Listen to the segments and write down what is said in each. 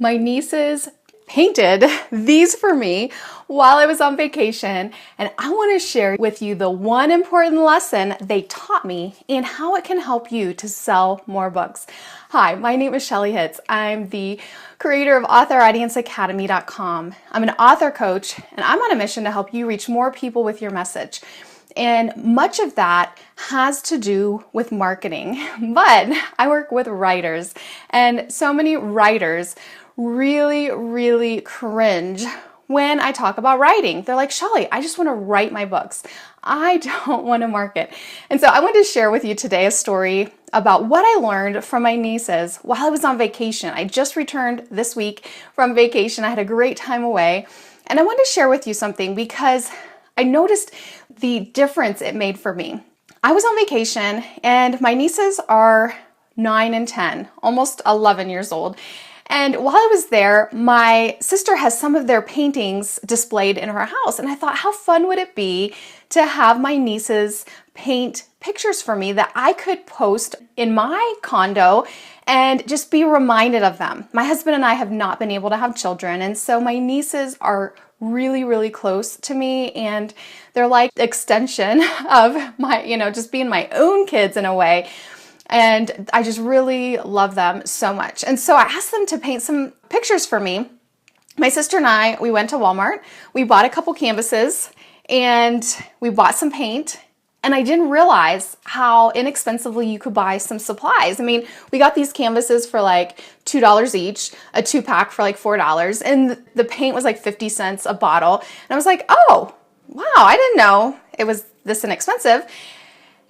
My nieces painted these for me while I was on vacation, and I want to share with you the one important lesson they taught me and how it can help you to sell more books. Hi, my name is Shelley Hitz. I'm the creator of AuthorAudienceAcademy.com. I'm an author coach, and I'm on a mission to help you reach more people with your message. And much of that has to do with marketing, but I work with writers, and so many writers really cringe when I talk about writing. They're like, Shelley, I just want to write my books. I don't want to market. And so I wanted to share with you today a story about what I learned from my nieces while I was on vacation. I just returned this week from vacation. I had a great time away. And I wanted to share with you something because I noticed the difference it made for me. I was on vacation and my nieces are 9 and 10, almost 11 years old. And while I was there, my sister has some of their paintings displayed in her house. And I thought, how fun would it be to have my nieces paint pictures for me that I could post in my condo and just be reminded of them. My husband and I have not been able to have children. And so my nieces are really close to me, and they're like extension of my, just being my own kids in a way. And I just really love them so much. And so I asked them to paint some pictures for me. My sister and I, we went to Walmart. We bought a couple canvases and we bought some paint. And I didn't realize how inexpensively you could buy some supplies. I mean, we got these canvases for like $2 each, a 2-pack for like $4. And the paint was like 50 cents a bottle. And I was like, oh, wow, I didn't know it was this inexpensive.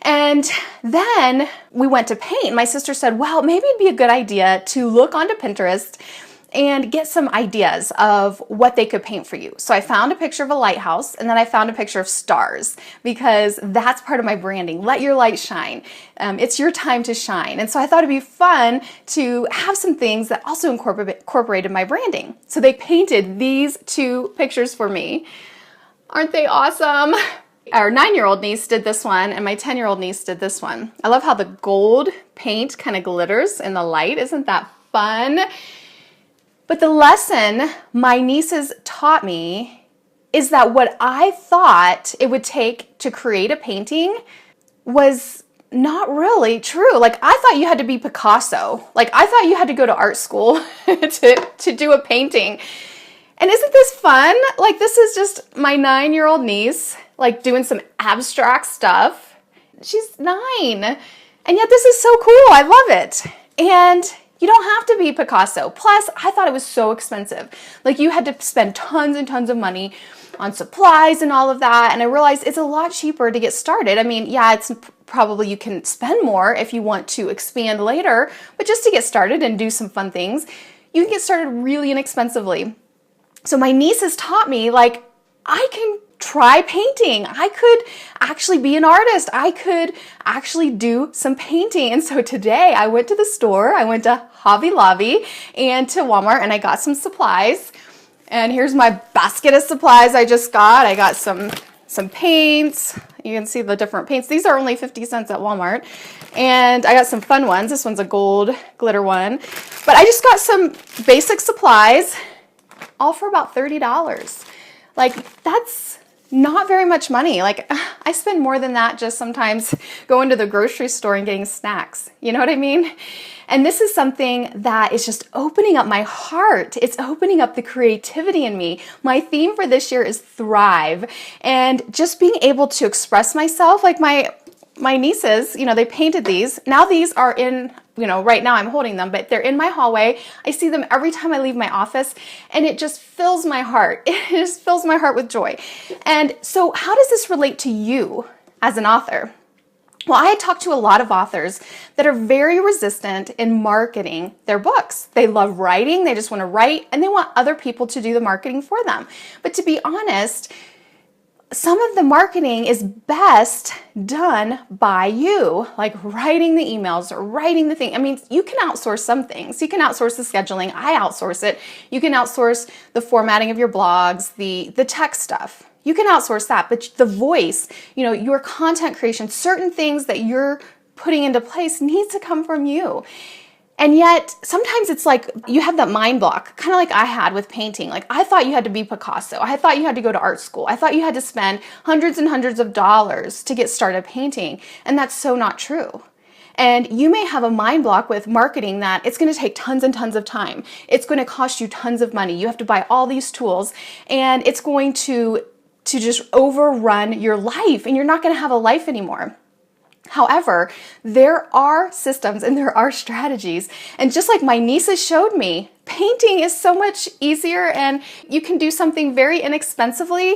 And then we went to paint. My sister said, well, maybe it'd be a good idea to look onto Pinterest and get some ideas of what they could paint for you. So I found a picture of a lighthouse, and then I found a picture of stars, because that's part of my branding. Let your light shine. It's your time to shine. And so I thought it'd be fun to have some things that also incorporated my branding. So they painted these 2 pictures for me. Aren't they awesome? Our 9-year-old niece did this one, and my 10-year-old niece did this one. I love how the gold paint kind of glitters in the light. Isn't that fun? But the lesson my nieces taught me is that what I thought it would take to create a painting was not really true. Like, I thought you had to be Picasso. Like, I thought you had to go to art school to do a painting. And isn't this fun? Like, this is just my 9-year-old niece, like, doing some abstract stuff. She's 9. And yet this is so cool. I love it. And you don't have to be Picasso. Plus, I thought it was so expensive. Like, you had to spend tons and tons of money on supplies and all of that. And I realized it's a lot cheaper to get started. I mean, yeah, it's probably you can spend more if you want to expand later, but just to get started and do some fun things, you can get started really inexpensively. So my nieces taught me, like, I can try painting. I could actually be an artist. I could actually do some painting. And so today I went to the store. I went to Hobby Lobby and to Walmart, and I got some supplies. And here's my basket of supplies I just got. I got some paints. You can see the different paints. These are only 50 cents at Walmart. And I got some fun ones. This one's a gold glitter one. But I just got some basic supplies, all for about $30. Like, that's not very much money. Like, I spend more than that just sometimes going to the grocery store and getting snacks. You know what I mean? And this is something that is just opening up my heart. It's opening up the creativity in me. My theme for this year is thrive, and just being able to express myself. Like my nieces, they painted these. Now these are in, right now I'm holding them, but they're in my hallway. I see them every time I leave my office, and it just fills my heart. It just fills my heart with joy. And so how does this relate to you as an author? Well, I talked to a lot of authors that are very resistant in marketing their books. They love writing, they just want to write, and they want other people to do the marketing for them. But to be honest, some of the marketing is best done by you, like writing the emails or writing the thing. I mean, you can outsource some things. You can outsource the scheduling. I outsource it. You can outsource the formatting of your blogs, the tech stuff. You can outsource that, but the voice, your content creation, certain things that you're putting into place needs to come from you. And yet sometimes it's like you have that mind block, kind of like I had with painting. Like I thought you had to be Picasso. I thought you had to go to art school. I thought you had to spend hundreds and hundreds of dollars to get started painting. And that's so not true. And you may have a mind block with marketing that it's going to take tons and tons of time. It's going to cost you tons of money. You have to buy all these tools and it's going to just overrun your life and you're not going to have a life anymore. However, there are systems and there are strategies. And just like my nieces showed me, painting is so much easier and you can do something very inexpensively.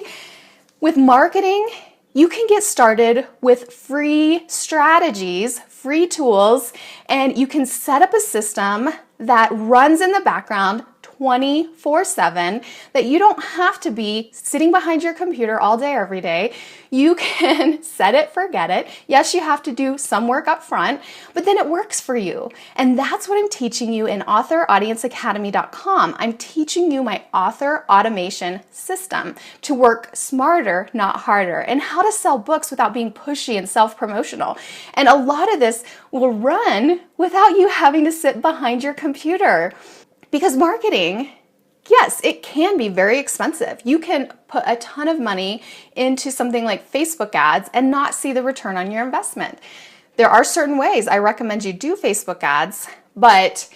With marketing, you can get started with free strategies, free tools, and you can set up a system that runs in the background 24/7, that you don't have to be sitting behind your computer all day, every day. You can set it, forget it. Yes, you have to do some work up front, but then it works for you. And that's what I'm teaching you in authoraudienceacademy.com. I'm teaching you my author automation system to work smarter, not harder, and how to sell books without being pushy and self-promotional. And a lot of this will run without you having to sit behind your computer. Because marketing, yes, it can be very expensive. You can put a ton of money into something like Facebook ads and not see the return on your investment. There are certain ways I recommend you do Facebook ads, but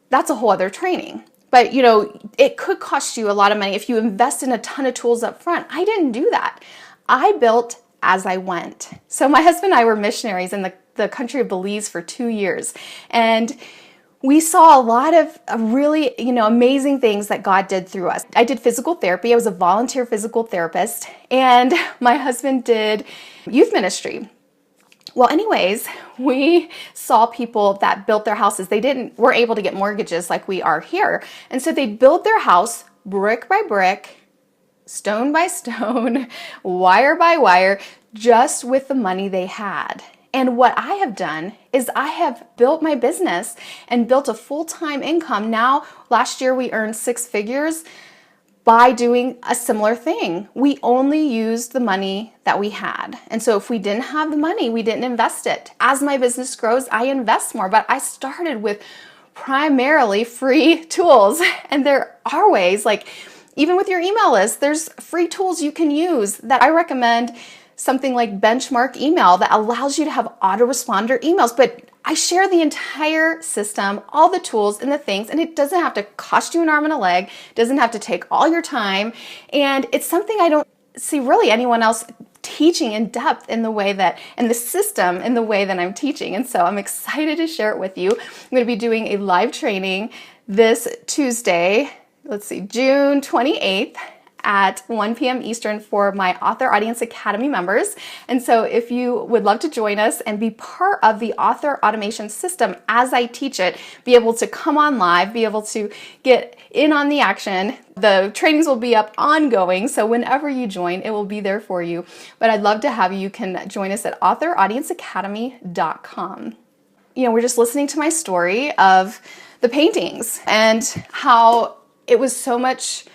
that's a whole other training. But it could cost you a lot of money if you invest in a ton of tools up front. I didn't do that. I built as I went. So my husband and I were missionaries in the country of Belize for 2 years. And we saw a lot of really, amazing things that God did through us. I did physical therapy. I was a volunteer physical therapist, and my husband did youth ministry. Well, anyways, we saw people that built their houses. They were able to get mortgages like we are here. And so they built their house brick by brick, stone by stone, wire by wire, just with the money they had. And what I have done is I have built my business and built a full-time income. Now, last year we earned 6 figures by doing a similar thing. We only used the money that we had. And so if we didn't have the money, we didn't invest it. As my business grows, I invest more, but I started with primarily free tools. And there are ways, like even with your email list, there's free tools you can use that I recommend. Something like Benchmark Email that allows you to have autoresponder emails. But I share the entire system, all the tools and the things, and it doesn't have to cost you an arm and a leg. It doesn't have to take all your time. And it's something I don't see really anyone else teaching in depth in the way that, and the system in the way that I'm teaching. And so I'm excited to share it with you. I'm going to be doing a live training this Tuesday, June 28th. At 1 p.m. Eastern for my Author Audience Academy members. And so if you would love to join us and be part of the author automation system as I teach it, be able to come on live, be able to get in on the action. The trainings will be up ongoing, so whenever you join, it will be there for you. But I'd love to have you. You can join us at authoraudienceacademy.com. We're just listening to my story of the paintings and how it was so much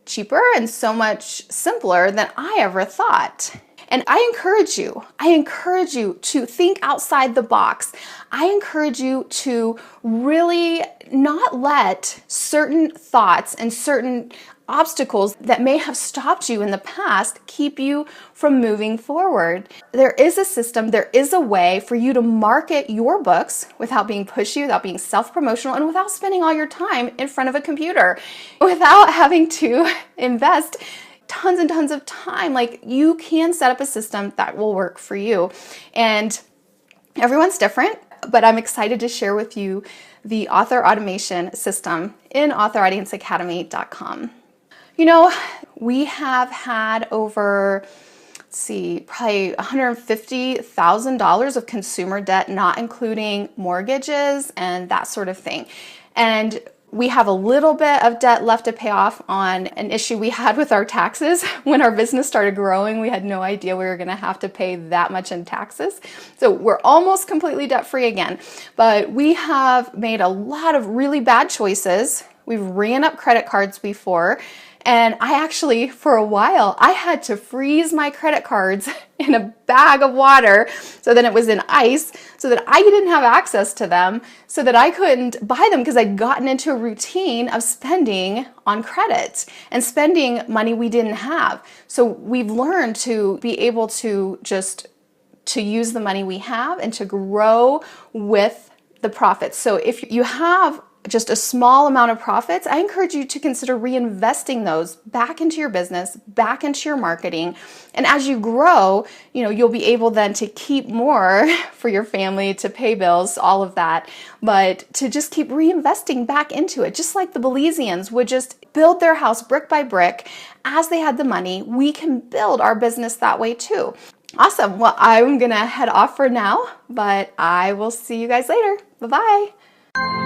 cheaper and so much simpler than I ever thought. And I encourage you to think outside the box. I encourage you to really not let certain thoughts and certain obstacles that may have stopped you in the past keep you from moving forward. There is a system, there is a way for you to market your books without being pushy, without being self-promotional, and without spending all your time in front of a computer, without having to invest tons and tons of time. Like, you can set up a system that will work for you. And everyone's different, but I'm excited to share with you the author automation system in authoraudienceacademy.com. We have had over, probably $150,000 of consumer debt, not including mortgages and that sort of thing. And we have a little bit of debt left to pay off on an issue we had with our taxes. When our business started growing, we had no idea we were going to have to pay that much in taxes. So we're almost completely debt-free again. But we have made a lot of really bad choices We've ran up credit cards before. And I actually, for a while, I had to freeze my credit cards in a bag of water, so then it was in ice, so that I didn't have access to them, so that I couldn't buy them, because I'd gotten into a routine of spending on credit and spending money we didn't have. So we've learned to be able to just to use the money we have and to grow with the profits. So if you have just a small amount of profits, I encourage you to consider reinvesting those back into your business, back into your marketing. And as you grow, you'll be able then to keep more for your family, to pay bills, all of that, but to just keep reinvesting back into it. Just like the Belizeans would just build their house brick by brick as they had the money, we can build our business that way too. Awesome. Well, I'm going to head off for now, but I will see you guys later. Bye-bye.